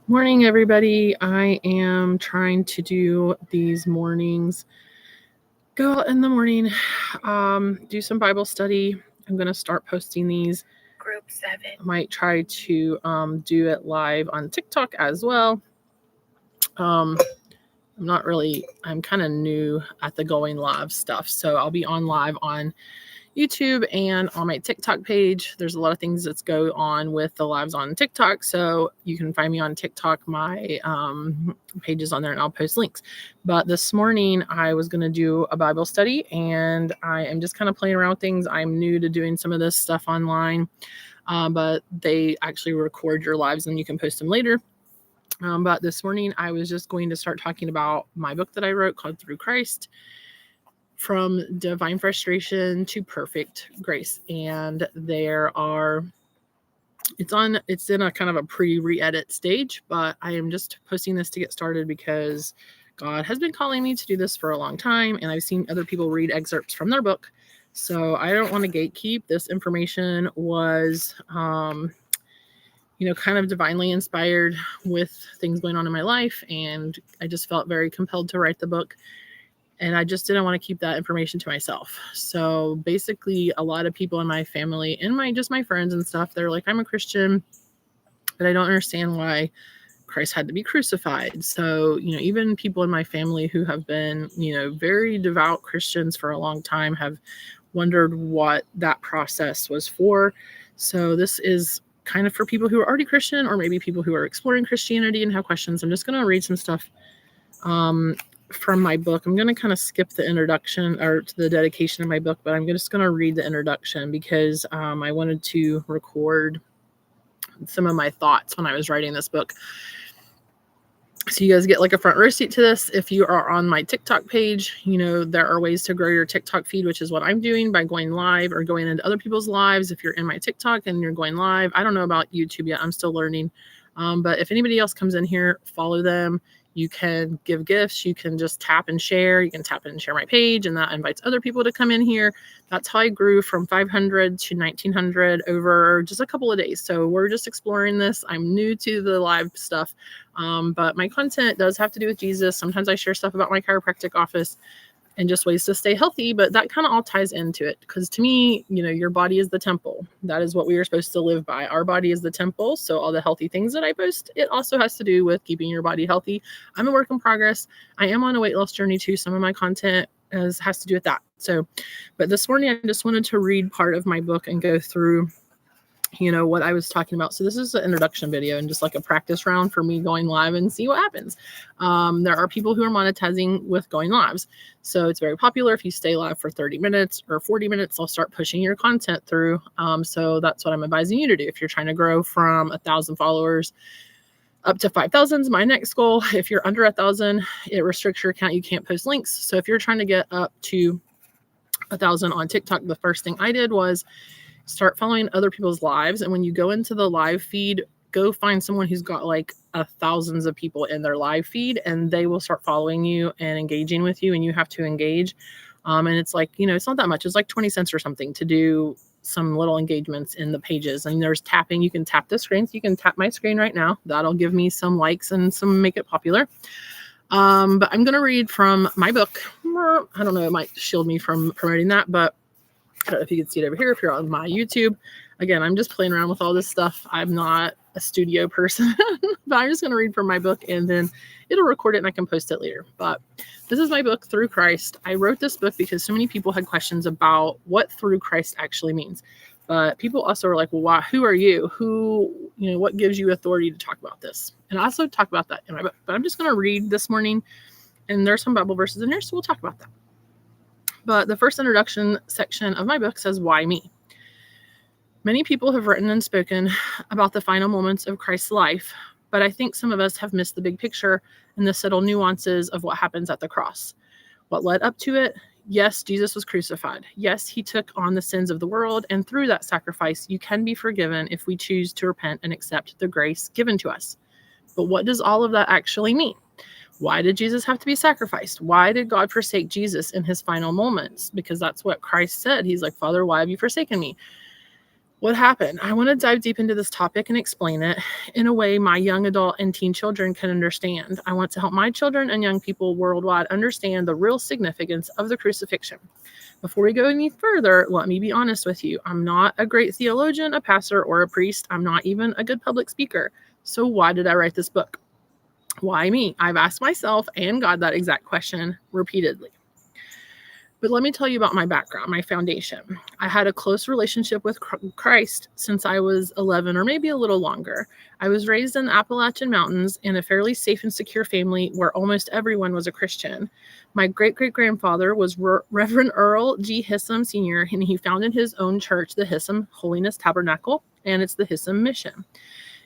Morning, everybody. I am trying to do these mornings. Go out in the morning, do some Bible study. I'm going to start posting these. Group 7. I might try to do it live on TikTok as well. I'm kind of new at the going live stuff. So I'll be on live on YouTube and on my TikTok page. There's a lot of things that go on with the lives on TikTok. So you can find me on TikTok. My page is on there and I'll post links. But this morning I was going to do a Bible study and I am just kind of playing around with things. I'm new to doing some of this stuff online, but they actually record your lives and you can post them later. But this morning I was just going to start talking about my book that I wrote called Through Christ, From Divine Frustration to Perfect Grace. And it's in a kind of a pre-re-edit stage, but I am just posting this to get started because God has been calling me to do this for a long time. And I've seen other people read excerpts from their book. So I don't want to gatekeep. This information was, kind of divinely inspired with things going on in my life. And I just felt very compelled to write the book. And I just didn't want to keep that information to myself. So basically, a lot of people in my family and my friends and stuff, they're like, I'm a Christian, but I don't understand why Christ had to be crucified. So, even people in my family who have been, very devout Christians for a long time have wondered what that process was for. So this is kind of for people who are already Christian or maybe people who are exploring Christianity and have questions. I'm just going to read some stuff from my book. I'm going to kind of skip the introduction or to the dedication of my book, but I'm just going to read the introduction because I wanted to record some of my thoughts when I was writing this book. So you guys get like a front row seat to this. If you are on my TikTok page, there are ways to grow your TikTok feed, which is what I'm doing by going live or going into other people's lives. If you're in my TikTok and you're going live, I don't know about YouTube yet. I'm still learning. But if anybody else comes in here, follow them. You can give gifts. You can just tap and share. You can tap and share my page, and that invites other people to come in here. That's how I grew from 500 to 1900 over just a couple of days. So we're just exploring this. I'm new to the live stuff, but my content does have to do with Jesus. Sometimes I share stuff about my chiropractic office and just ways to stay healthy, but that kind of all ties into it. Because to me, your body is the temple. That is what we are supposed to live by. Our body is the temple. So all the healthy things that I post, it also has to do with keeping your body healthy. I'm a work in progress. I am on a weight loss journey too. Some of my content has to do with that. So, but this morning I just wanted to read part of my book and go through what I was talking about. So this is an introduction video and just like a practice round for me going live and see what happens. There are people who are monetizing with going lives. So it's very popular. If you stay live for 30 minutes or 40 minutes, I'll start pushing your content through. So that's what I'm advising you to do. If you're trying to grow from 1,000 followers up to 5,000 is my next goal. If you're under 1,000, it restricts your account. You can't post links. So if you're trying to get up to 1,000 on TikTok, the first thing I did was start following other people's lives. And when you go into the live feed, go find someone who's got like thousands of people in their live feed, and they will start following you and engaging with you, and you have to engage. And it's like, it's not that much. It's like 20 cents or something to do some little engagements in the pages. And there's tapping. You can tap the screen. So you can tap my screen right now. That'll give me some likes and some make it popular. But I'm going to read from my book. I don't know. It might shield me from promoting that, but I don't know if you can see it over here if you're on my YouTube. Again, I'm just playing around with all this stuff. I'm not a studio person, but I'm just going to read from my book and then it'll record it and I can post it later. But this is my book, Through Christ. I wrote this book because so many people had questions about what through Christ actually means. But people also are like, well, who are you? What gives you authority to talk about this? And I also talk about that in my book. But I'm just going to read this morning, and there's some Bible verses in there, so we'll talk about that. But the first introduction section of my book says, why me? Many people have written and spoken about the final moments of Christ's life, but I think some of us have missed the big picture and the subtle nuances of what happens at the cross. What led up to it? Yes, Jesus was crucified. Yes, he took on the sins of the world, and through that sacrifice, you can be forgiven if we choose to repent and accept the grace given to us. But what does all of that actually mean? Why did Jesus have to be sacrificed? Why did God forsake Jesus in his final moments? Because that's what Christ said. He's like, Father, why have you forsaken me? What happened? I want to dive deep into this topic and explain it in a way my young adult and teen children can understand. I want to help my children and young people worldwide understand the real significance of the crucifixion. Before we go any further, let me be honest with you. I'm not a great theologian, a pastor, or a priest. I'm not even a good public speaker. So why did I write this book? Why me? I've asked myself and God that exact question repeatedly. But let me tell you about my background, my foundation. I had a close relationship with Christ since I was 11 or maybe a little longer. I was raised in the Appalachian Mountains in a fairly safe and secure family where almost everyone was a Christian. My great-great-grandfather was Reverend Earl G. Hissam Sr., and he founded his own church, the Hissam Holiness Tabernacle, and it's the Hissam Mission.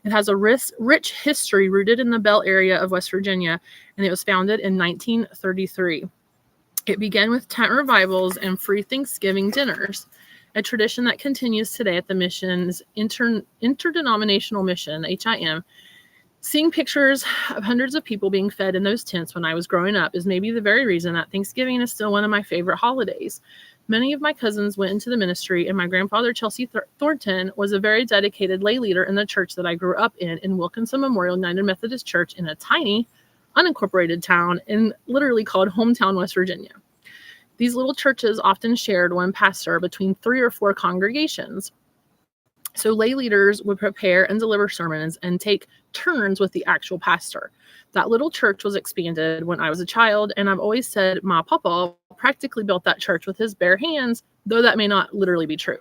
It has a rich history rooted in the Bell area of West Virginia, and it was founded in 1933. It began with tent revivals and free Thanksgiving dinners, a tradition that continues today at the mission's interdenominational mission, HIM. Seeing pictures of hundreds of people being fed in those tents when I was growing up is maybe the very reason that Thanksgiving is still one of my favorite holidays. Many of my cousins went into the ministry, and my grandfather, Chelsea Thornton, was a very dedicated lay leader in the church that I grew up in Wilkinson Memorial United Methodist Church in a tiny, unincorporated town in literally called Hometown, West Virginia. These little churches often shared one pastor between 3 or 4 congregations. So lay leaders would prepare and deliver sermons and take turns with the actual pastor. That little church was expanded when I was a child, and I've always said my papa practically built that church with his bare hands, though that may not literally be true.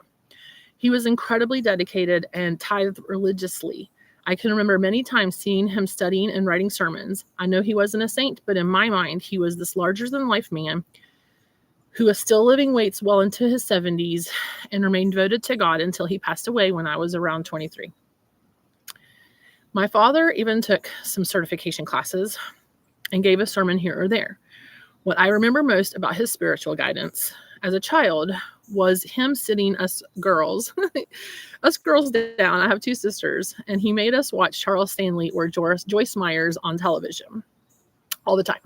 He was incredibly dedicated and tithed religiously. I can remember many times seeing him studying and writing sermons. I know he wasn't a saint, but in my mind, he was this larger-than-life man who was still lifting weights well into his 70s and remained devoted to God until he passed away when I was around 23. My father even took some certification classes and gave a sermon here or there. What I remember most about his spiritual guidance as a child was him sitting us girls down. I have 2 sisters, and he made us watch Charles Stanley or Joyce Myers on television all the time.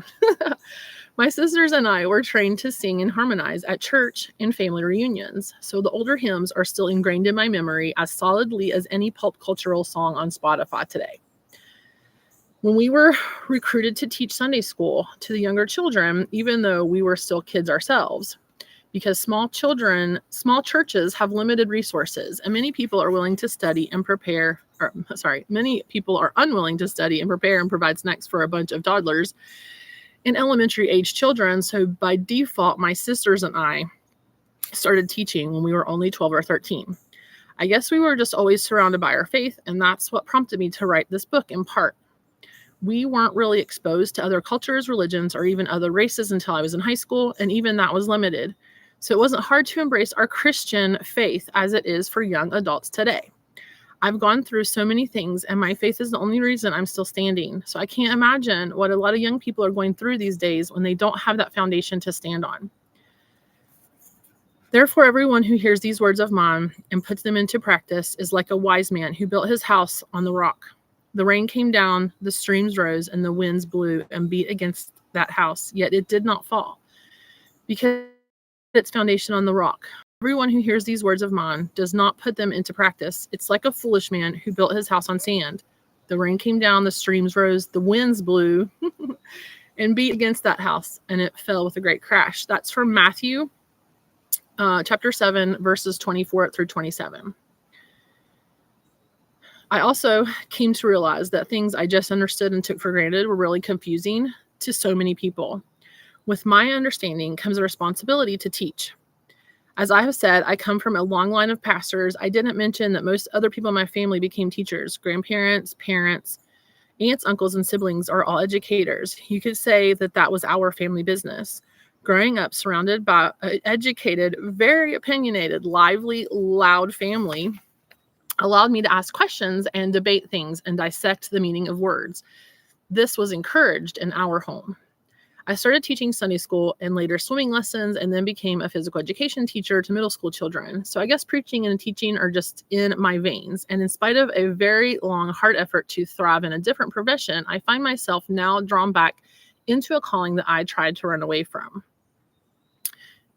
My sisters and I were trained to sing and harmonize at church and family reunions, so the older hymns are still ingrained in my memory as solidly as any pop cultural song on Spotify today. When we were recruited to teach Sunday school to the younger children, even though we were still kids ourselves, because small churches have limited resources, and many people are unwilling to study and prepare and provide snacks for a bunch of toddlers and elementary age children. So by default, my sisters and I started teaching when we were only 12 or 13. I guess we were just always surrounded by our faith, and that's what prompted me to write this book in part. We weren't really exposed to other cultures, religions, or even other races until I was in high school, and even that was limited. So it wasn't hard to embrace our Christian faith as it is for young adults today. I've gone through so many things, and my faith is the only reason I'm still standing. So I can't imagine what a lot of young people are going through these days when they don't have that foundation to stand on. Therefore, everyone who hears these words of mine and puts them into practice is like a wise man who built his house on the rock. The rain came down, the streams rose, and the winds blew and beat against that house, yet it did not fall, because its foundation on the rock. Everyone who hears these words of mine does not put them into practice. It's like a foolish man who built his house on sand. The rain came down, the streams rose, the winds blew and beat against that house, and it fell with a great crash. That's from Matthew chapter 7, verses 24 through 27. I also came to realize that things I just understood and took for granted were really confusing to so many people. With my understanding comes a responsibility to teach. As I have said, I come from a long line of pastors. I didn't mention that most other people in my family became teachers. Grandparents, parents, aunts, uncles, and siblings are all educators. You could say that was our family business. Growing up surrounded by an educated, very opinionated, lively, loud family allowed me to ask questions and debate things and dissect the meaning of words. This was encouraged in our home. I started teaching Sunday school and later swimming lessons, and then became a physical education teacher to middle school children. So I guess preaching and teaching are just in my veins. And in spite of a very long, hard effort to thrive in a different profession, I find myself now drawn back into a calling that I tried to run away from.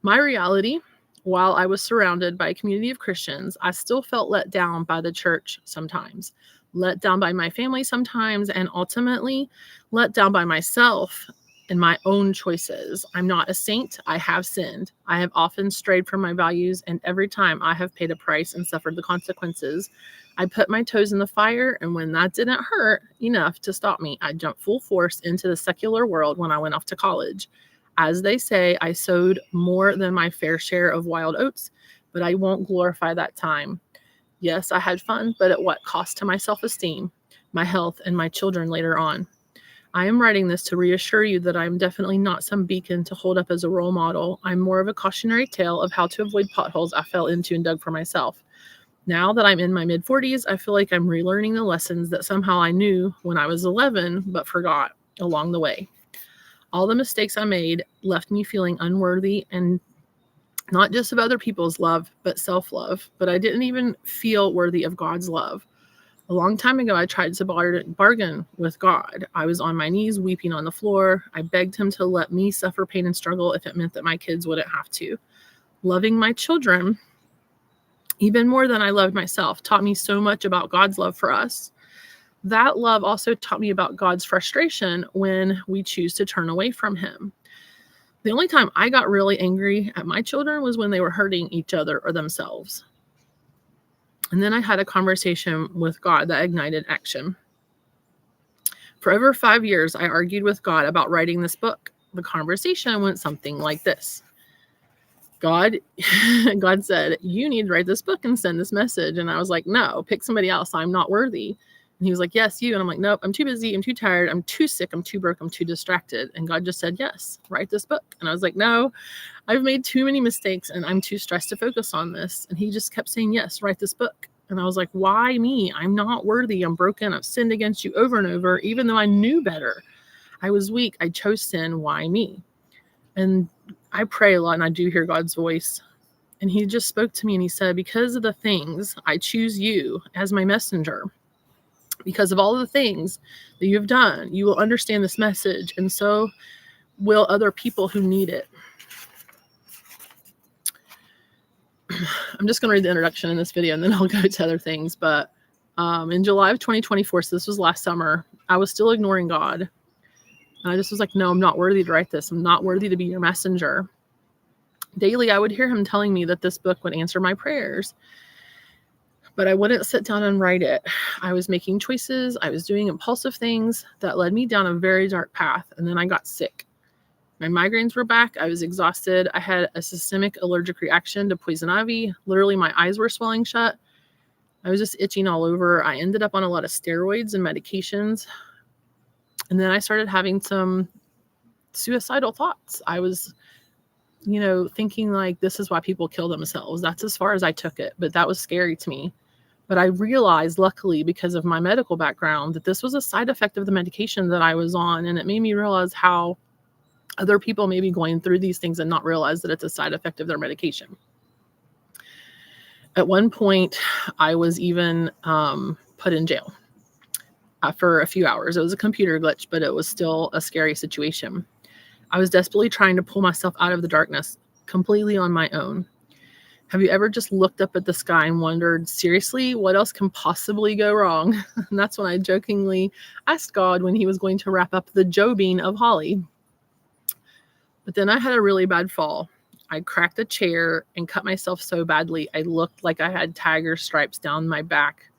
My reality, while I was surrounded by a community of Christians, I still felt let down by the church sometimes, let down by my family sometimes, and ultimately let down by myself and my own choices. I'm not a saint. I have sinned. I have often strayed from my values, and every time I have paid a price and suffered the consequences. I put my toes in the fire, and when that didn't hurt enough to stop me, I jumped full force into the secular world when I went off to college. As they say, I sowed more than my fair share of wild oats, but I won't glorify that time. Yes, I had fun, but at what cost to my self-esteem, my health, and my children later on? I am writing this to reassure you that I am definitely not some beacon to hold up as a role model. I'm more of a cautionary tale of how to avoid potholes I fell into and dug for myself. Now that I'm in my mid-40s, I feel like I'm relearning the lessons that somehow I knew when I was 11, but forgot along the way. All the mistakes I made left me feeling unworthy, and not just of other people's love, but self-love. But I didn't even feel worthy of God's love. A long time ago, I tried to bargain with God. I was on my knees, weeping on the floor. I begged him to let me suffer pain and struggle if it meant that my kids wouldn't have to. Loving my children, even more than I loved myself, taught me so much about God's love for us. That love also taught me about God's frustration when we choose to turn away from him. The only time I got really angry at my children was when they were hurting each other or themselves. And then I had a conversation with God that ignited action. For over 5 years, I argued with God about writing this book. The conversation went something like this. God said, you need to write this book and send this message. And I was like, no, pick somebody else. I'm not worthy. And he was like, yes, you. And I'm like, nope, I'm too busy. I'm too tired. I'm too sick. I'm too broke. I'm too distracted. And God just said, yes, write this book. And I was like, no, I've made too many mistakes and I'm too stressed to focus on this. And he just kept saying, yes, write this book. And I was like, why me? I'm not worthy. I'm broken. I've sinned against you over and over, even though I knew better. I was weak. I chose sin. Why me? And I pray a lot and I do hear God's voice. And he just spoke to me and he said, because of the things, I choose you as my messenger. Because of all of the things that you've done, you will understand this message. And so will other people who need it. I'm just going to read the introduction in this video and then I'll go to other things. But in July of 2024, so this was last summer, I was still ignoring God. And I just was like, no, I'm not worthy to write this. I'm not worthy to be your messenger. Daily, I would hear him telling me that this book would answer my prayers. But I wouldn't sit down and write it. I was making choices. I was doing impulsive things that led me down a very dark path. And then I got sick. My migraines were back. I was exhausted. I had a systemic allergic reaction to poison ivy. Literally, my eyes were swelling shut. I was just itching all over. I ended up on a lot of steroids and medications. And then I started having some suicidal thoughts. I was, thinking like, this is why people kill themselves. That's as far as I took it. But that was scary to me. But I realized, luckily, because of my medical background, that this was a side effect of the medication that I was on. And it made me realize how other people may be going through these things and not realize that it's a side effect of their medication. At one point, I was even put in jail for a few hours. It was a computer glitch, but it was still a scary situation. I was desperately trying to pull myself out of the darkness completely on my own. Have you ever just looked up at the sky and wondered, seriously, what else can possibly go wrong? And that's when I jokingly asked God when he was going to wrap up the Jobing of Holly. But then I had a really bad fall. I cracked a chair and cut myself so badly, I looked like I had tiger stripes down my back.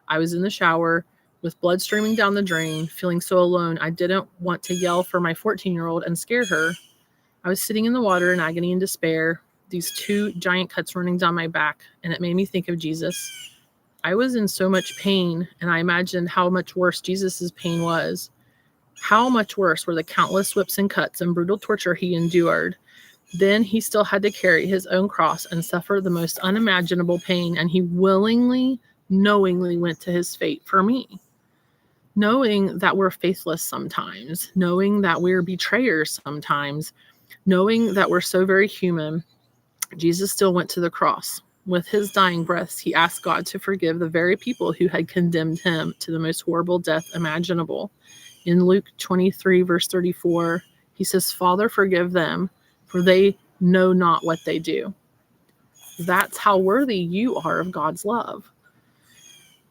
I was in the shower with blood streaming down the drain, feeling so alone. I didn't want to yell for my 14-year-old and scare her. I was sitting in the water in agony and despair, these 2 giant cuts running down my back, and it made me think of Jesus. I was in so much pain, and I imagined how much worse Jesus's pain was. How much worse were the countless whips and cuts and brutal torture he endured. Then he still had to carry his own cross and suffer the most unimaginable pain, and he willingly, knowingly went to his fate for me. Knowing that we're faithless sometimes, knowing that we're betrayers sometimes, knowing that we're so very human, Jesus still went to the cross. With his dying breaths, he asked God to forgive the very people who had condemned him to the most horrible death imaginable. In Luke 23, verse 34, he says, Father, forgive them, for they know not what they do. That's how worthy you are of God's love.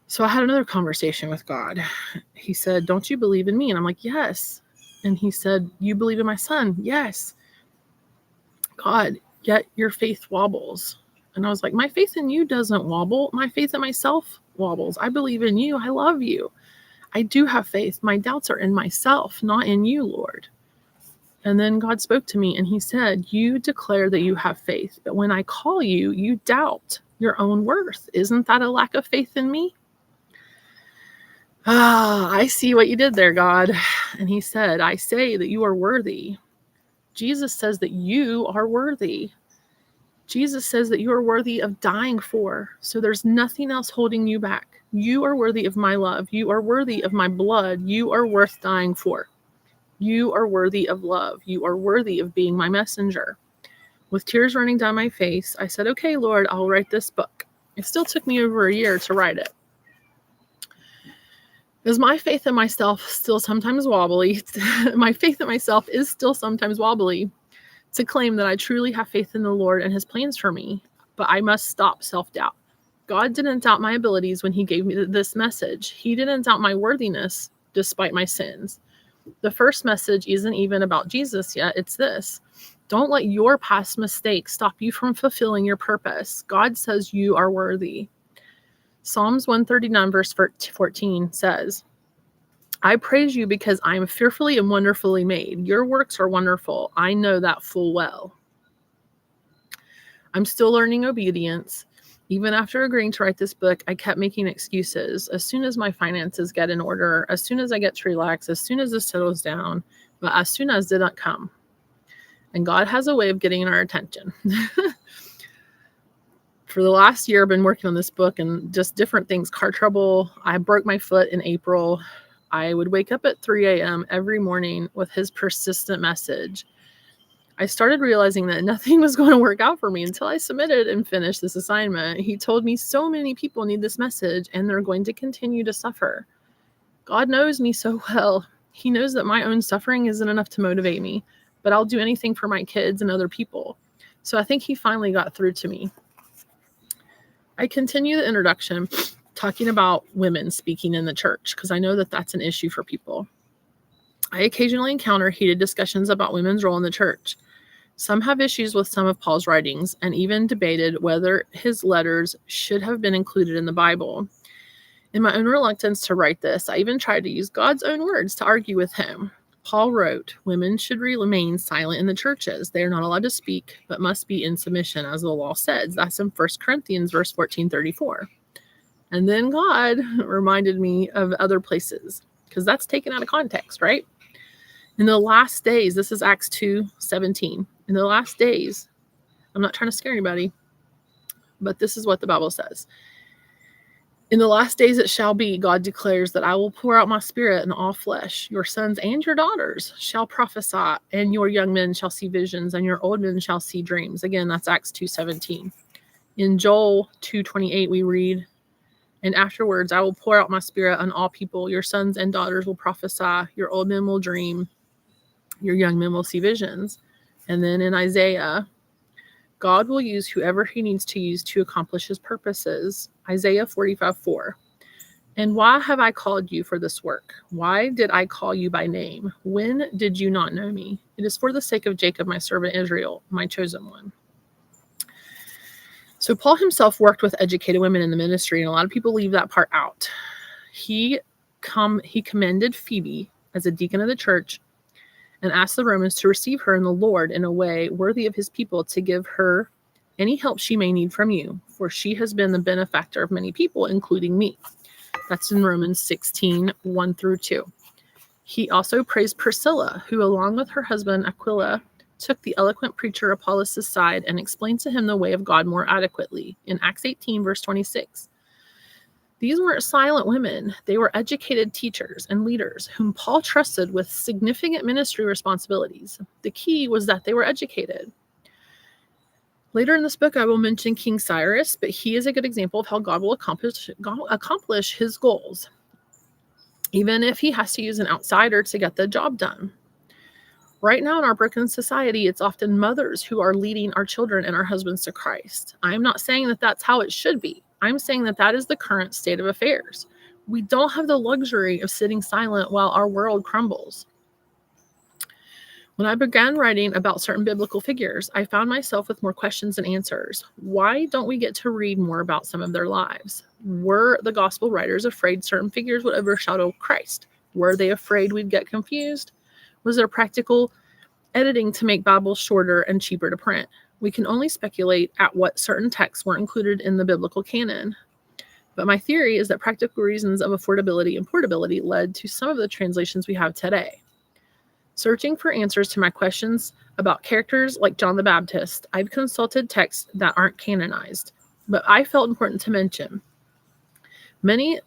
So I had another conversation with God. He said, don't you believe in me? And I'm like, yes. And he said, you believe in my son? Yes. God, yet your faith wobbles. And I was like, my faith in you doesn't wobble. My faith in myself wobbles. I believe in you. I love you. I do have faith. My doubts are in myself, not in you, Lord. And then God spoke to me and he said, you declare that you have faith, but when I call you, you doubt your own worth. Isn't that a lack of faith in me? I see what you did there, God. And he said, I say that you are worthy. Jesus says that you are worthy. Jesus says that you are worthy of dying for. So there's nothing else holding you back. You are worthy of my love. You are worthy of my blood. You are worth dying for. You are worthy of love. You are worthy of being my messenger. With tears running down my face, I said, okay, Lord, I'll write this book. It still took me over a year to write it. Is my faith in myself still sometimes wobbly? My faith in myself is still sometimes wobbly to claim that I truly have faith in the Lord and his plans for me, but I must stop self-doubt. God didn't doubt my abilities when he gave me this message. He didn't doubt my worthiness despite my sins. The first message isn't even about Jesus yet. It's this. Don't let your past mistakes stop you from fulfilling your purpose. God says you are worthy. Psalms 139 verse 14 says, I praise you because I am fearfully and wonderfully made. Your works are wonderful. I know that full well. I'm still learning obedience. Even after agreeing to write this book, I kept making excuses. As soon as my finances get in order, as soon as I get to relax, as soon as this settles down, but as soon as didn't come. And God has a way of getting our attention. For the last year, I've been working on this book and just different things. Car trouble. I broke my foot in April. I would wake up at 3 a.m. every morning with his persistent message. I started realizing that nothing was going to work out for me until I submitted and finished this assignment. He told me so many people need this message and they're going to continue to suffer. God knows me so well. He knows that my own suffering isn't enough to motivate me, but I'll do anything for my kids and other people. So I think he finally got through to me. I continue the introduction talking about women speaking in the church because I know that that's an issue for people. I occasionally encounter heated discussions about women's role in the church. Some have issues with some of Paul's writings and even debated whether his letters should have been included in the Bible. In my own reluctance to write this, I even tried to use God's own words to argue with him. Paul wrote, women should remain silent in the churches. They are not allowed to speak, but must be in submission, as the law says. That's in 1 Corinthians verse 14:34. And then God reminded me of other places, because that's taken out of context, right? In the last days, this is Acts 2:17. In the last days, I'm not trying to scare anybody, but this is what the Bible says. In the last days it shall be, God declares, that I will pour out my spirit on all flesh. Your sons and your daughters shall prophesy, and your young men shall see visions, and your old men shall see dreams. Again, that's Acts 2:17. In Joel 2:28, we read, and afterwards I will pour out my spirit on all people. Your sons and daughters will prophesy. Your old men will dream. Your young men will see visions. And then in Isaiah, God will use whoever he needs to use to accomplish his purposes. Isaiah 45:4. And why have I called you for this work? Why did I call you by name? When did you not know me? It is for the sake of Jacob, my servant Israel, my chosen one. So Paul himself worked with educated women in the ministry, and a lot of people leave that part out. He commended Phoebe as a deacon of the church and asked the Romans to receive her in the Lord in a way worthy of his people, to give her any help she may need from you, for she has been the benefactor of many people, including me. That's in Romans 16:1-2. He also praised Priscilla, who, along with her husband Aquila, took the eloquent preacher Apollos' side and explained to him the way of God more adequately, in Acts 18:26. These weren't silent women. They were educated teachers and leaders whom Paul trusted with significant ministry responsibilities. The key was that they were educated. Later in this book, I will mention King Cyrus, but he is a good example of how God will accomplish his goals. even if he has to use an outsider to get the job done. Right now in our broken society, it's often mothers who are leading our children and our husbands to Christ. I'm not saying that that's how it should be. I'm saying that that is the current state of affairs. We don't have the luxury of sitting silent while our world crumbles. When I began writing about certain biblical figures, I found myself with more questions than answers. Why don't we get to read more about some of their lives? Were the gospel writers afraid certain figures would overshadow Christ? Were they afraid we'd get confused? Was there practical editing to make Bibles shorter and cheaper to print? We can only speculate at what certain texts were included in the biblical canon. But my theory is that practical reasons of affordability and portability led to some of the translations we have today. Searching for answers to my questions about characters like John the Baptist, I've consulted texts that aren't canonized, but I felt important to mention. Many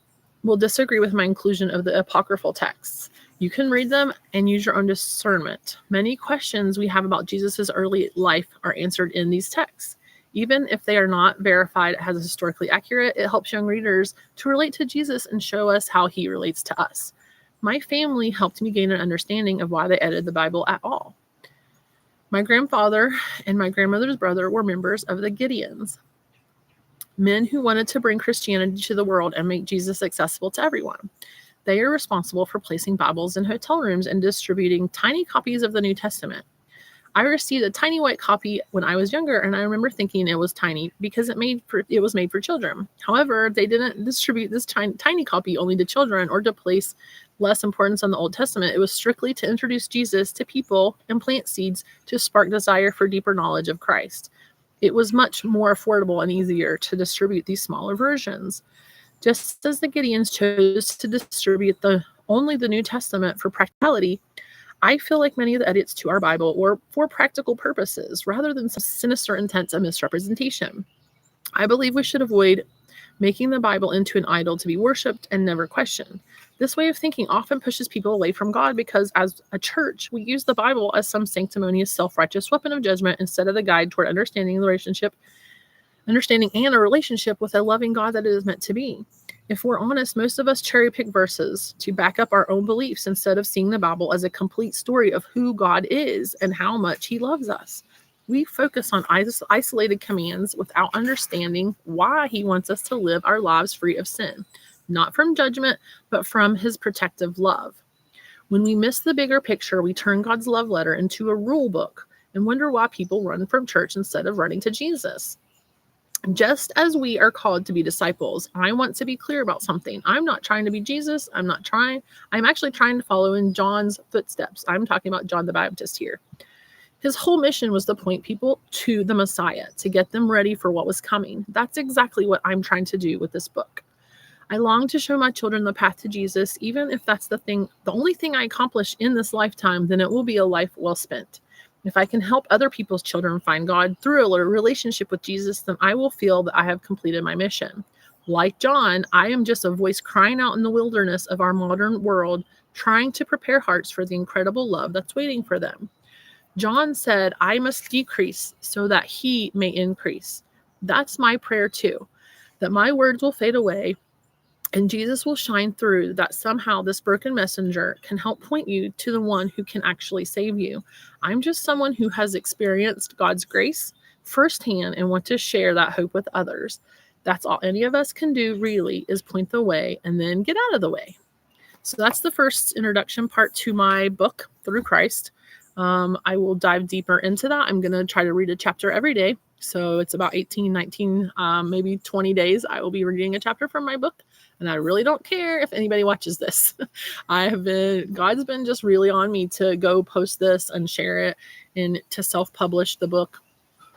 will disagree with my inclusion of the apocryphal texts. You can read them and use your own discernment. Many questions we have about Jesus' early life are answered in these texts. Even if they are not verified as historically accurate, it helps young readers to relate to Jesus and show us how he relates to us. My family helped me gain an understanding of why they edited the Bible at all. My grandfather and my grandmother's brother were members of the Gideons, men who wanted to bring Christianity to the world and make Jesus accessible to everyone. They are responsible for placing Bibles in hotel rooms and distributing tiny copies of the New Testament. I received a tiny white copy when I was younger, and I remember thinking it was tiny because it was made for children. However, they didn't distribute this tiny copy only to children or to place less importance on the Old Testament. It was strictly to introduce Jesus to people and plant seeds to spark desire for deeper knowledge of Christ. It was much more affordable and easier to distribute these smaller versions. Just as the Gideons chose to distribute only the New Testament for practicality, I feel like many of the edits to our Bible were for practical purposes rather than some sinister intents and misrepresentation. I believe we should avoid making the Bible into an idol to be worshipped and never questioned. This way of thinking often pushes people away from God because as a church, we use the Bible as some sanctimonious, self-righteous weapon of judgment instead of the guide toward understanding and a relationship with a loving God that it is meant to be. If we're honest, most of us cherry pick verses to back up our own beliefs instead of seeing the Bible as a complete story of who God is and how much he loves us. We focus on isolated commands without understanding why he wants us to live our lives free of sin, not from judgment, but from his protective love. When we miss the bigger picture, we turn God's love letter into a rule book and wonder why people run from church instead of running to Jesus. Just as we are called to be disciples, I want to be clear about something. I'm not trying to be Jesus. I'm actually trying to follow in John's footsteps. I'm talking about John the Baptist here. His whole mission was to point people to the Messiah, to get them ready for what was coming. That's exactly what I'm trying to do with this book. I long to show my children the path to Jesus, even if that's the only thing I accomplish in this lifetime, then it will be a life well spent. If I can help other people's children find God through a relationship with Jesus, then I will feel that I have completed my mission. Like John, I am just a voice crying out in the wilderness of our modern world, trying to prepare hearts for the incredible love that's waiting for them. John said, I must decrease so that he may increase. That's my prayer too, that my words will fade away and Jesus will shine through, that somehow this broken messenger can help point you to the one who can actually save you. I'm just someone who has experienced God's grace firsthand and want to share that hope with others. That's all any of us can do really, is point the way and then get out of the way. So that's the first introduction part to my book, Through Christ. I will dive deeper into that. I'm going to try to read a chapter every day. So it's about 18, 19, maybe 20 days. I will be reading a chapter from my book. And I really don't care if anybody watches this. God's been just really on me to go post this and share it and to self-publish the book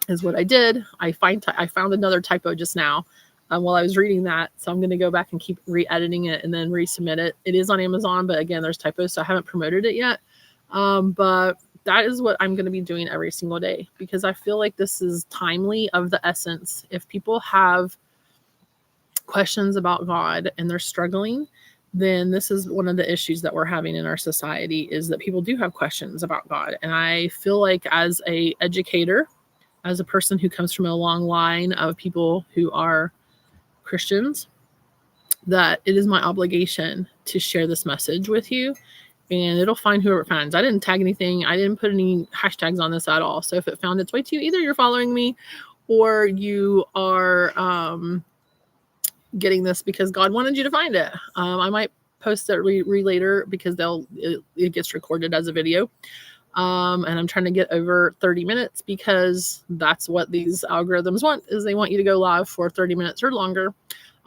is what I did. I found another typo just now while I was reading that. So I'm going to go back and keep re-editing it and then resubmit it. It is on Amazon, but again, there's typos, so I haven't promoted it yet. But that is what I'm going to be doing every single day because I feel like this is timely of the essence. If people have questions about God and they're struggling, then this is one of the issues that we're having in our society is that people do have questions about God. And I feel like as a educator, as a person who comes from a long line of people who are Christians, that it is my obligation to share this message with you, and it'll find whoever it finds. I didn't tag anything. I didn't put any hashtags on this at all. So if it found its way to you, either you're following me or you are getting this because God wanted you to find it. I might post it later because it gets recorded as a video. And I'm trying to get over 30 minutes because that's what these algorithms want, is they want you to go live for 30 minutes or longer.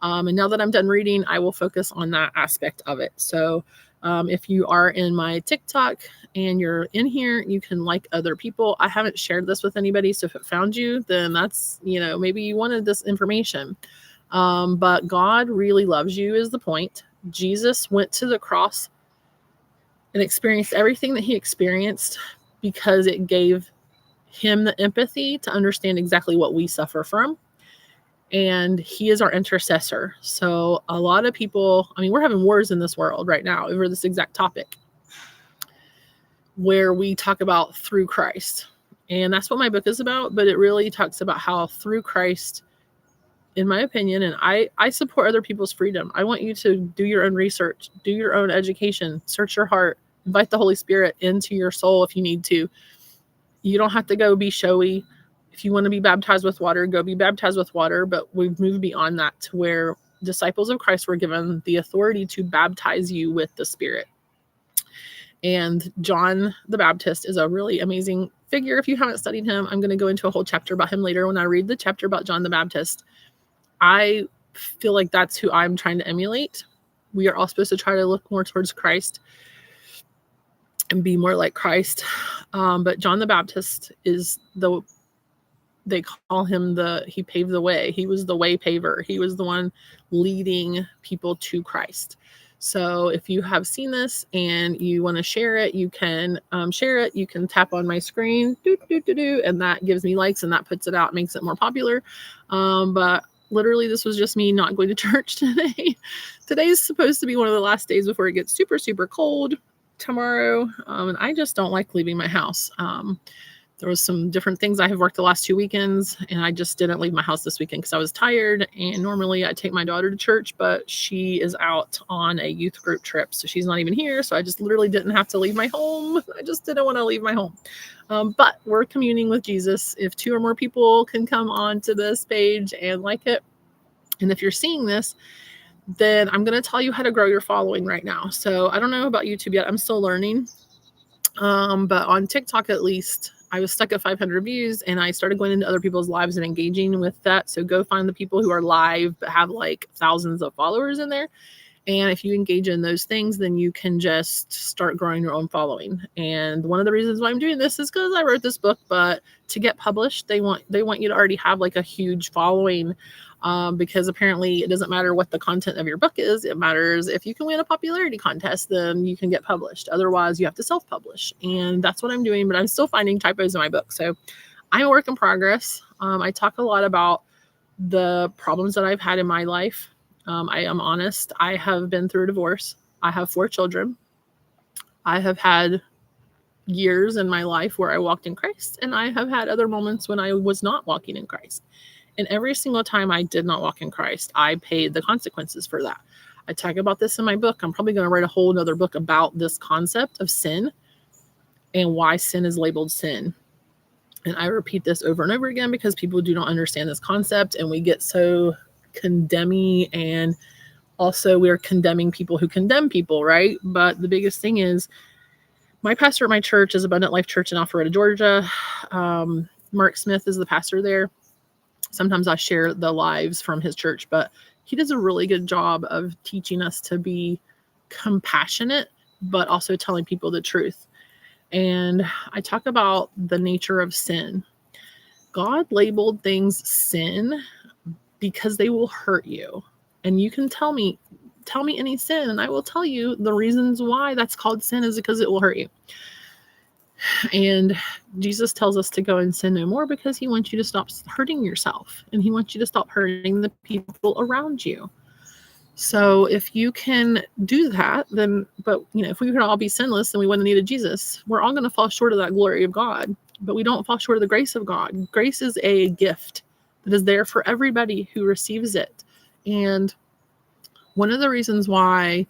And now that I'm done reading, I will focus on that aspect of it. So if you are in my TikTok and you're in here, you can like other people. I haven't shared this with anybody. So if it found you, then that's, maybe you wanted this information. But God really loves you is the point. Jesus went to the cross and experienced everything that he experienced because it gave him the empathy to understand exactly what we suffer from. And he is our intercessor. So a lot of people, we're having wars in this world right now over this exact topic where we talk about through Christ. And that's what my book is about. But it really talks about how through Christ, in my opinion, and I support other people's freedom. I want you to do your own research, do your own education, search your heart, invite the Holy Spirit into your soul if you need to. You don't have to go be showy. If you want to be baptized with water, go be baptized with water. But we've moved beyond that to where disciples of Christ were given the authority to baptize you with the Spirit. And John the Baptist is a really amazing figure. If you haven't studied him, I'm going to go into a whole chapter about him later when I read the chapter about John the Baptist. I feel like that's who I'm trying to emulate. We are all supposed to try to look more towards Christ and be more like Christ. But John the Baptist is they call him he paved the way. He was the way paver. He was the one leading people to Christ. So if you have seen this and you want to share it, you can share it. You can tap on my screen, and that gives me likes and that puts it out, makes it more popular. But literally, this was just me not going to church today. Today is supposed to be one of the last days before it gets super, super cold tomorrow. And I just don't like leaving my house. There was some different things. I have worked the last 2 weekends, and I just didn't leave my house this weekend because I was tired. And normally I take my daughter to church, but she is out on a youth group trip. So she's not even here. So I just literally didn't have to leave my home. I just didn't want to leave my home. But we're communing with Jesus. If 2 or more people can come on to this page and like it, and if you're seeing this, then I'm going to tell you how to grow your following right now. So I don't know about YouTube yet. I'm still learning. But on TikTok, at least, I was stuck at 500 views, and I started going into other people's lives and engaging with that. So go find the people who are live but have like thousands of followers in there. And if you engage in those things, then you can just start growing your own following. And one of the reasons why I'm doing this is because I wrote this book, but to get published, they want you to already have like a huge following. Because apparently it doesn't matter what the content of your book is. It matters if you can win a popularity contest, then you can get published. Otherwise, you have to self-publish. And that's what I'm doing, but I'm still finding typos in my book. So I'm a work in progress. I talk a lot about the problems that I've had in my life. I am honest. I have been through a divorce. I have 4 children. I have had years in my life where I walked in Christ, and I have had other moments when I was not walking in Christ. And every single time I did not walk in Christ, I paid the consequences for that. I talk about this in my book. I'm probably going to write a whole nother book about this concept of sin and why sin is labeled sin. And I repeat this over and over again because people do not understand this concept, and we get so condemning, and also we're condemning people who condemn people, right? But the biggest thing is my pastor at my church is Abundant Life Church in Alpharetta, Georgia. Mark Smith is the pastor there. Sometimes I share the lives from his church, but he does a really good job of teaching us to be compassionate, but also telling people the truth. And I talk about the nature of sin. God labeled things sin because they will hurt you. And you can tell me any sin, and I will tell you the reasons why that's called sin is because it will hurt you. And Jesus tells us to go and sin no more because he wants you to stop hurting yourself, and he wants you to stop hurting the people around you. So if you can do that, then, but if we could all be sinless, then we wouldn't need a Jesus. We're all going to fall short of that glory of God, but we don't fall short of the grace of God. Grace is a gift that is there for everybody who receives it. And One of the reasons why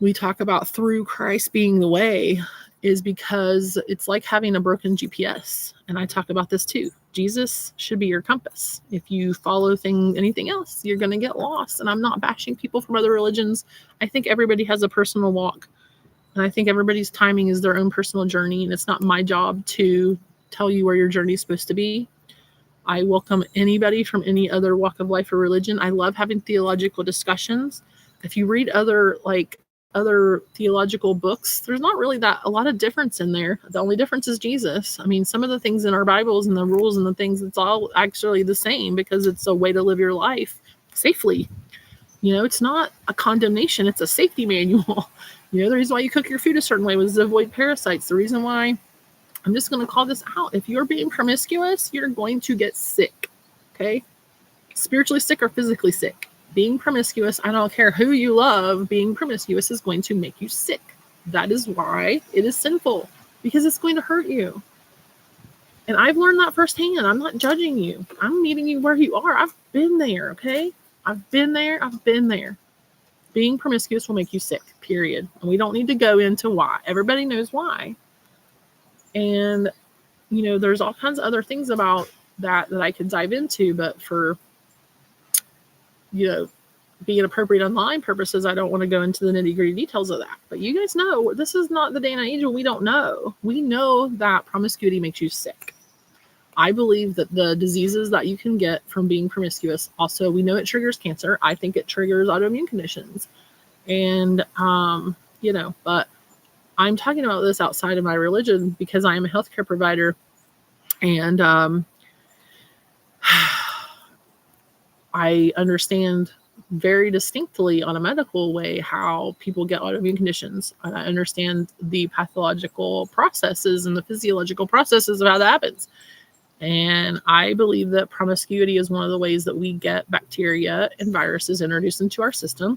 we talk about through Christ being the way is because it's like having a broken GPS. And I talk about this too. Jesus should be your compass. If you follow anything else, you're going to get lost. And I'm not bashing people from other religions. I think everybody has a personal walk. And I think everybody's timing is their own personal journey. And it's not my job to tell you where your journey is supposed to be. I welcome anybody from any other walk of life or religion. I love having theological discussions. If you read other theological books, there's not really a lot of difference in there. The only difference is Jesus. I mean, some of the things in our Bibles and the rules and the things, it's all actually the same because it's a way to live your life safely. It's not a condemnation, it's a safety manual. The reason why you cook your food a certain way was to avoid parasites. The reason why, I'm just going to call this out. If you're being promiscuous, you're going to get sick. Okay? Spiritually sick or physically sick. Being promiscuous, I don't care who you love, being promiscuous is going to make you sick. That is why it is sinful, because it's going to hurt you. And I've learned that firsthand. I'm not judging you. I'm meeting you where you are. I've been there, okay? I've been there. Being promiscuous will make you sick, period. And we don't need to go into why. Everybody knows why. And, there's all kinds of other things about that I could dive into, but for, being appropriate online purposes, I don't want to go into the nitty-gritty details of that. But you guys know, this is not the day and age when we don't know. We know that promiscuity makes you sick. I believe that the diseases that you can get from being promiscuous, also, we know it triggers cancer. I think it triggers autoimmune conditions. And, but I'm talking about this outside of my religion because I am a healthcare provider, and I understand very distinctly on a medical way how people get autoimmune conditions. And I understand the pathological processes and the physiological processes of how that happens. And I believe that promiscuity is one of the ways that we get bacteria and viruses introduced into our system.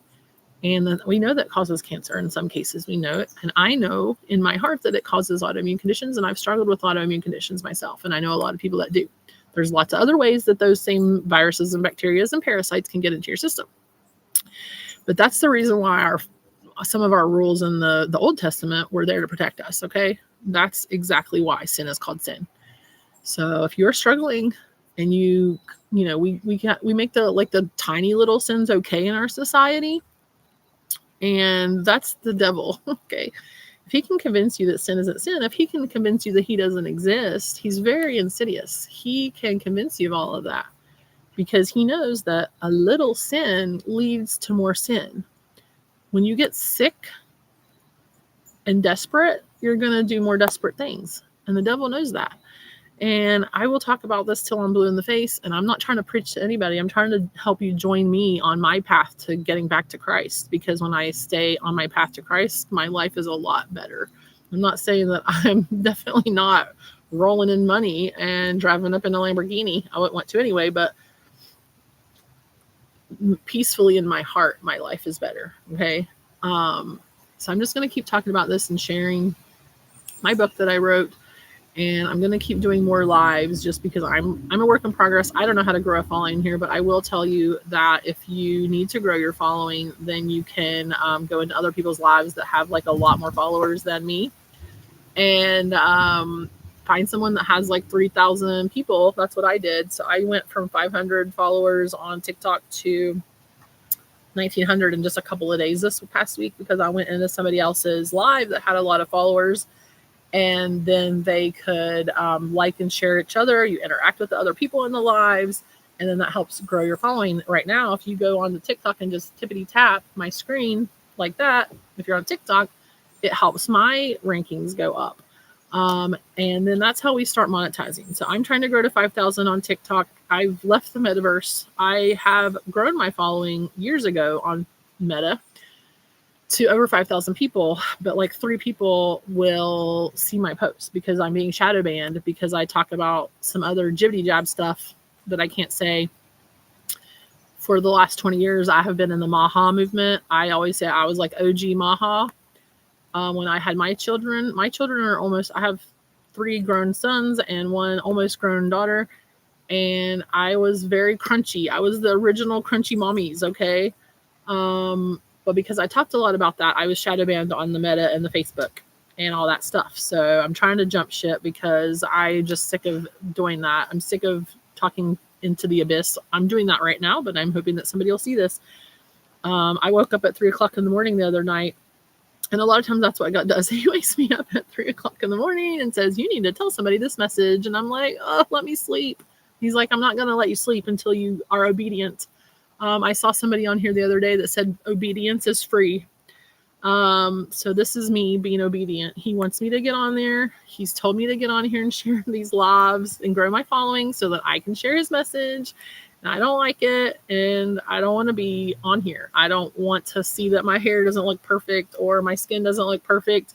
And then we know that causes cancer. In some cases, we know it. And I know in my heart that it causes autoimmune conditions. And I've struggled with autoimmune conditions myself. And I know a lot of people that do. There's lots of other ways that those same viruses and bacteria and parasites can get into your system. But that's the reason why some of our rules in the Old Testament were there to protect us, okay? That's exactly why sin is called sin. So if you're struggling and we make the tiny little sins okay in our society, and that's the devil, okay? If he can convince you that sin isn't sin, if he can convince you that he doesn't exist, he's very insidious. He can convince you of all of that because he knows that a little sin leads to more sin. When you get sick and desperate, you're going to do more desperate things. And the devil knows that. And I will talk about this till I'm blue in the face. And I'm not trying to preach to anybody. I'm trying to help you join me on my path to getting back to Christ. Because when I stay on my path to Christ, my life is a lot better. I'm not saying that I'm definitely not rolling in money and driving up in a Lamborghini. I wouldn't want to anyway, but peacefully in my heart, my life is better. Okay. So I'm just going to keep talking about this and sharing my book that I wrote. And I'm going to keep doing more lives just because I'm a work in progress. I don't know how to grow a following here, but I will tell you that if you need to grow your following, then you can go into other people's lives that have like a lot more followers than me and find someone that has like 3,000 people. That's what I did. So I went from 500 followers on TikTok to 1,900 in just a couple of days this past week because I went into somebody else's live that had a lot of followers. And then they could like and share each other. You interact with the other people in the lives, and then that helps grow your following. Right now, if you go on the TikTok and just tippity tap my screen like that, if you're on TikTok, it helps my rankings go up. And then that's how we start monetizing. So I'm trying to grow to 5,000 on TikTok. I've left the metaverse. I have grown my following years ago on Meta to over 5,000 people, but like 3 people will see my posts because I'm being shadow banned because I talk about some other jibbity jab stuff that I can't say. For the last 20 years, I have been in the Maha movement. I always say I was like OG Maha. When I had my children are almost, I have 3 grown sons and 1 almost grown daughter. And I was very crunchy. I was the original crunchy mommies. Okay. But because I talked a lot about that, I was shadow banned on the Meta and the Facebook and all that stuff. So I'm trying to jump ship because I just sick of doing that. I'm sick of talking into the abyss. I'm doing that right now, but I'm hoping that somebody will see this. I woke up at 3:00 in the morning the other night, and a lot of times that's what God does. He wakes me up at 3:00 in the morning and says, you need to tell somebody this message. And I'm like, oh, let me sleep. He's like, I'm not going to let you sleep until you are obedient. I saw somebody on here the other day that said obedience is free. So this is me being obedient. He wants me to get on there. He's told me to get on here and share these lives and grow my following so that I can share his message. And I don't like it, and I don't want to be on here. I don't want to see that my hair doesn't look perfect or my skin doesn't look perfect.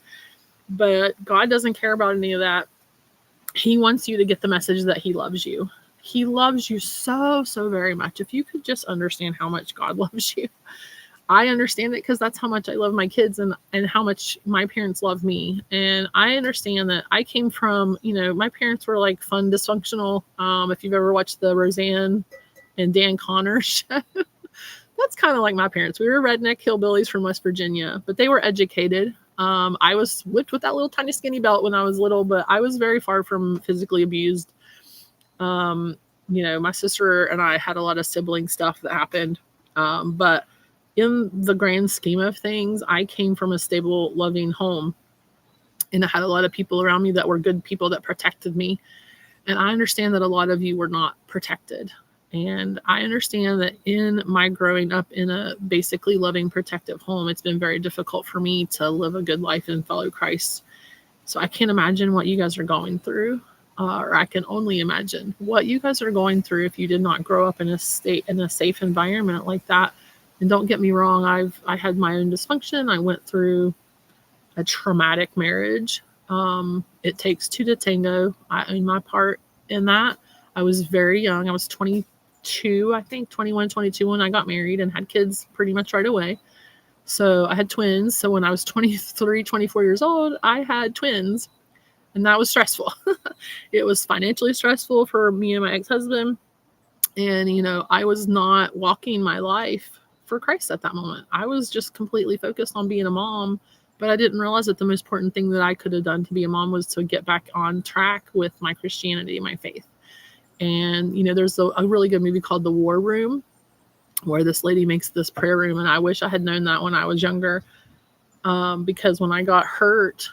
But God doesn't care about any of that. He wants you to get the message that he loves you. He loves you so, so very much. If you could just understand how much God loves you. I understand it because that's how much I love my kids and how much my parents love me. And I understand that I came from, my parents were like fun, dysfunctional. If you've ever watched the Roseanne and Dan Connor show, that's kind of like my parents. We were redneck hillbillies from West Virginia, but they were educated. I was whipped with that little tiny skinny belt when I was little, but I was very far from physically abused. My sister and I had a lot of sibling stuff that happened. But in the grand scheme of things, I came from a stable, loving home, and I had a lot of people around me that were good people that protected me. And I understand that a lot of you were not protected. And I understand that in my growing up in a basically loving, protective home, it's been very difficult for me to live a good life and follow Christ. So I can't imagine what you guys are going through. Or I can only imagine what you guys are going through if you did not grow up in a safe environment like that. And don't get me wrong, I had my own dysfunction. I went through a traumatic marriage. It takes two to tango. I own my part in that. I was very young. I was 22, I think 21, 22 when I got married and had kids pretty much right away. So I had twins. So when I was 23, 24 years old, I had twins. And that was stressful. It was financially stressful for me and my ex-husband. And, I was not walking my life for Christ at that moment. I was just completely focused on being a mom, but I didn't realize that the most important thing that I could have done to be a mom was to get back on track with my Christianity, my faith. And, there's a really good movie called The War Room where this lady makes this prayer room. And I wish I had known that when I was younger, because when I got hurt,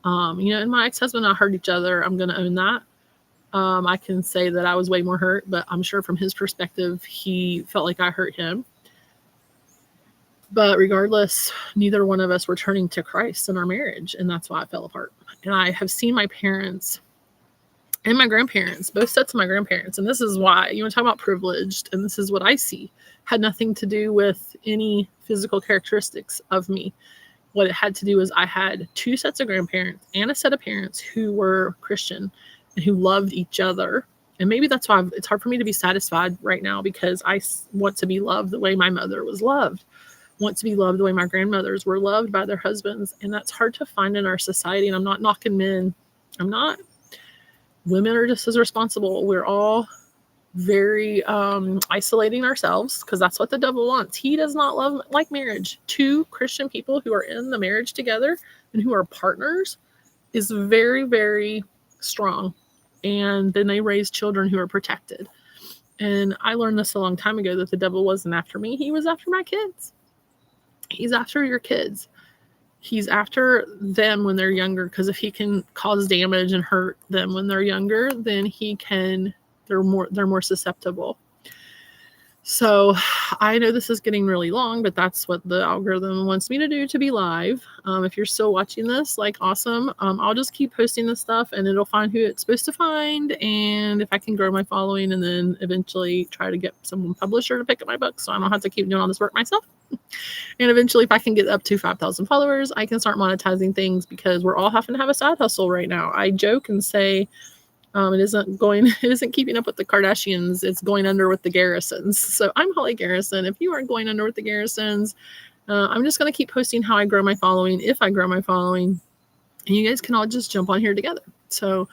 and my ex-husband and I hurt each other. I'm going to own that. I can say that I was way more hurt, but I'm sure from his perspective, he felt like I hurt him. But regardless, neither one of us were turning to Christ in our marriage, and that's why it fell apart. And I have seen my parents and my grandparents, both sets of my grandparents, and this is why, you want to talk about privileged, and this is what I see, had nothing to do with any physical characteristics of me. What it had to do is I had two sets of grandparents and a set of parents who were Christian and who loved each other. And maybe that's why it's hard for me to be satisfied right now, because I want to be loved the way my mother was loved, want to be loved the way my grandmothers were loved by their husbands. And that's hard to find in our society. And I'm not knocking men. I'm not. Women are just as responsible. We're all very isolating ourselves, because that's what the devil wants. He does not like marriage. Two Christian people who are in the marriage together and who are partners is very, very strong. And then they raise children who are protected. And I learned this a long time ago, that the devil wasn't after me. He was after my kids. He's after your kids. He's after them when they're younger, because if he can cause damage and hurt them when they're younger, then they're more susceptible. So I know this is getting really long, but that's what the algorithm wants me to do, to be live. If you're still watching this, awesome. I'll just keep posting this stuff and it'll find who it's supposed to find. And if I can grow my following, and then eventually try to get some publisher to pick up my book, so I don't have to keep doing all this work myself. And eventually, if I can get up to 5,000 followers, I can start monetizing things, because we're all having to have a side hustle right now. I joke and say, it isn't keeping up with the Kardashians. It's going under with the Garrisons. So I'm Holly Garrison. If you aren't going under with the Garrisons, I'm just going to keep posting how I grow my following, if I grow my following, and you guys can all just jump on here together. So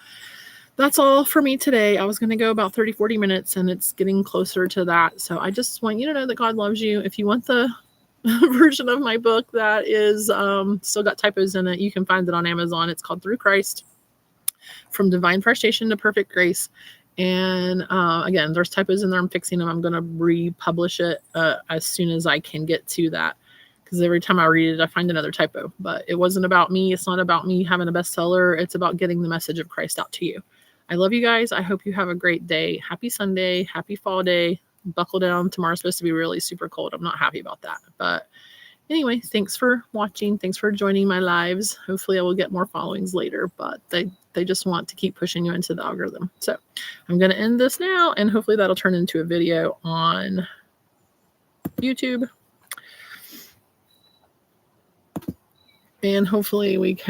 that's all for me today. I was going to go about 30-40 minutes, and it's getting closer to that. So I just want you to know that God loves you. If you want the version of my book that is still got typos in it. You can find it on Amazon. It's called Through Christ, From Divine Frustration to Perfect Grace. And again, there's typos in there. I'm fixing them. I'm going to republish it as soon as I can get to that, because every time I read it, I find another typo. But it wasn't about me. It's not about me having a bestseller. It's about getting the message of Christ out to you. I love you guys. I hope you have a great day. Happy Sunday. Happy fall day. Buckle down. Tomorrow's supposed to be really super cold. I'm not happy about that. But anyway, thanks for watching. Thanks for joining my lives. Hopefully I will get more followings later, but they just want to keep pushing you into the algorithm. So I'm going to end this now, and hopefully that'll turn into a video on YouTube. And hopefully we can